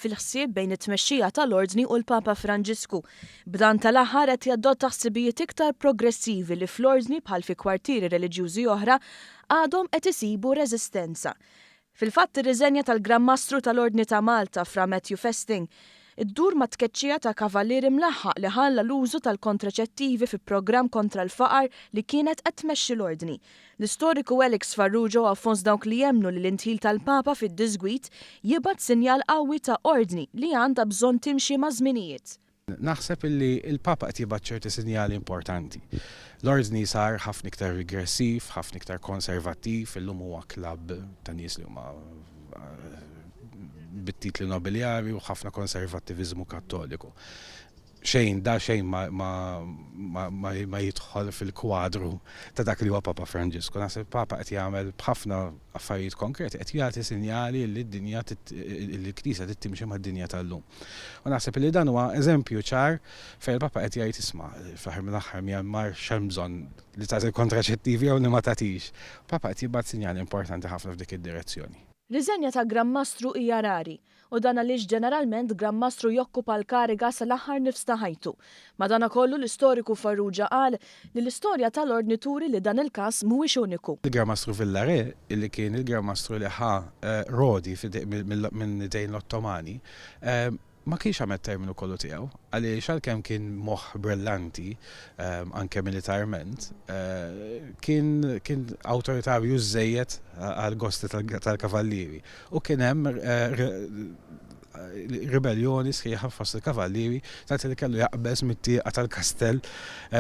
fil-ħsieb bejn it-tmexxija tal-Ordni u l-Papa Franġisku. B'dan tal-aħħar qed jadotta ħsibijiet iktar progressivi li fl-Ordni bħal fi kwartieri reliġjużi oħra għadhom qed isibu reżistenza. Fil-fatt ir-riżenja tal-Gran Mastru tal-Ordni ta' Malta Fra Matthew Festing iddur ma' tkeċċija ta' kavallieri mlaħħaq li ħalla l-użu tal-kontraċettivi fi programm kontra l-faqar li kienet qed tmexxi l-Ordni. L-istoriku Alex Farrugia affons dawk li jemnu li l-intħil tal-Papa fid-disgwit jibgħat sinjal qawwi ta' Ordni li għandha bżonn timxi ma' żminijiet. Naħseb illi il-Papa qed jibgħat ċerti sinjali importanti. L-Ordni sar ħafna iktar regressiv, ħafna iktar konservattiv, illum huwa klabb ta' nies li huma bit-titli nobiljari u ħafna konservattivizmu kattoliku. Xejn ma jidħol fil-kwadru ta' dak li huwa Papa Franġisku. Naħseb Papa qed jagħmel b'ħafna affarijiet konkreti, qed jagħti sinjali li d-dinja l-Knisja trid timxi mad-dinja tal-lum. U naħseb li dan huwa eżempju ċar fejn il-Papa qed jgħid isma' fl-aħħar mill-aħħar Myanmar x'hemm bżonn li tagħti kontraċettivi jew li ma tagħtix. Papa qed jibgħat sinjali importanti ħafna f'dik id-direzzjoni. Riżenja ta' Gran Mastru hija rari u dan għaliex ġeneralment Gran Mastru jokkupa l-kariga sal-aħħar nifs ta' ħajtu. Madankollu l-istoriku Farrugia qal li l-istorja tal-Ordni turi li dan il-każ mhuwiex uniku. Il-Gran Mastru Villare, illi kien il-Gran Mastru li rodi minn idejn l-Ottomani, ma kienx għamet terminu kollu tiegħu, għaliex għalkemm kien moħħ brillanti anke militarment, kien awtoritarju żejjed għal-gosti tal-kavallieri u kien hemm ribellioni sħiħa fost il-kavallieri li kellu jaqbeż mit-tieqa tal-kastell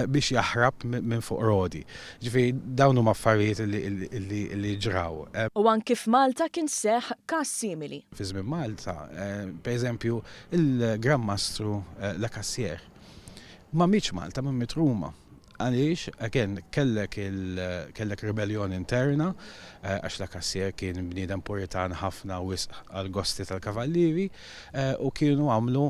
biex jaħrab minn fuq rodi. Ġifieri dawn huma affarijiet li ġraw. U anke f'Malta kien seħħ każ simili. Fi żmien Malta, pereżempju, il-Gran Mastru La Cassier ma mitx Malta, ma mit Ruma. Għaliex, kellek ribellion interna, għax La Cassier kien bniedem puritan ħafna wisq għal-gosti tal-kavallieri u kienu għamlu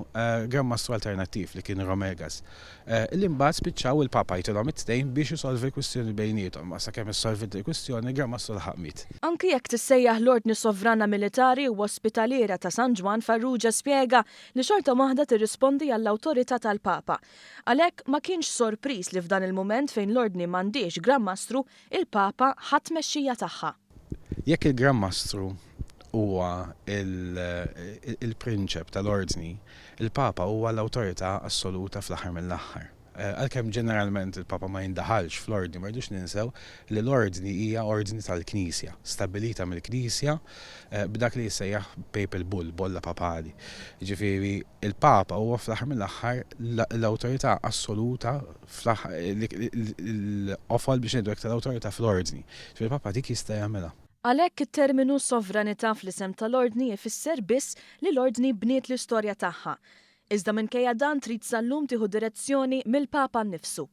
Gran Mastru alternattiv li kien Romegas. L-imbagħad spiċċaw il-Papa jtilhom it-tnejn biex isolvi l-kwistjoni bejniethom, ma sakemm issolvit il-kwistjoni Gran Mastru laħaq miet. Anki jekk tissejjaħ l-Ordni Sovrana Militari u Ospitaliera ta' San Ġwan, Farrugia spjega li xorta waħda tirrispondi għall-awtorità tal-Papa. Għalhekk ma kienx sorpriż li f'dan il-mument fejn l-Ordni m'għandix Gran Mastru, il-Papa ħadd mexxija tagħha. Jekk il-Gran Mastru huwa il-prinċep tal-Ordni, il-Papa huwa l-awtorità assoluta fl-aħħar mill-aħħar. Għalkemm ġeneralment il-Papa ma jindaħalx fl-Ordni, ma rridux ninsew li l-Ordni hija ordni tal-Knisja, stabilita mill-Knisja b'dak li jissejjaħ Papal Bull, bolla papali. Ġifieri il-Papa huwa fl-aħħar mill-aħħar l-awtorità assoluta l-qofol biex ngħidu hekk tal-awtorità fl-Ordni. Ġifieri il-Papa dik jista' jagħmilha. Għalhekk it-terminu sovranità fl-isem tal-Ordni ifisser biss li l-Ordni bniet l-istorja tagħha. Iżda minkejja dan trid sal-lum tieħu direzzjoni mill-Papa nnifsu.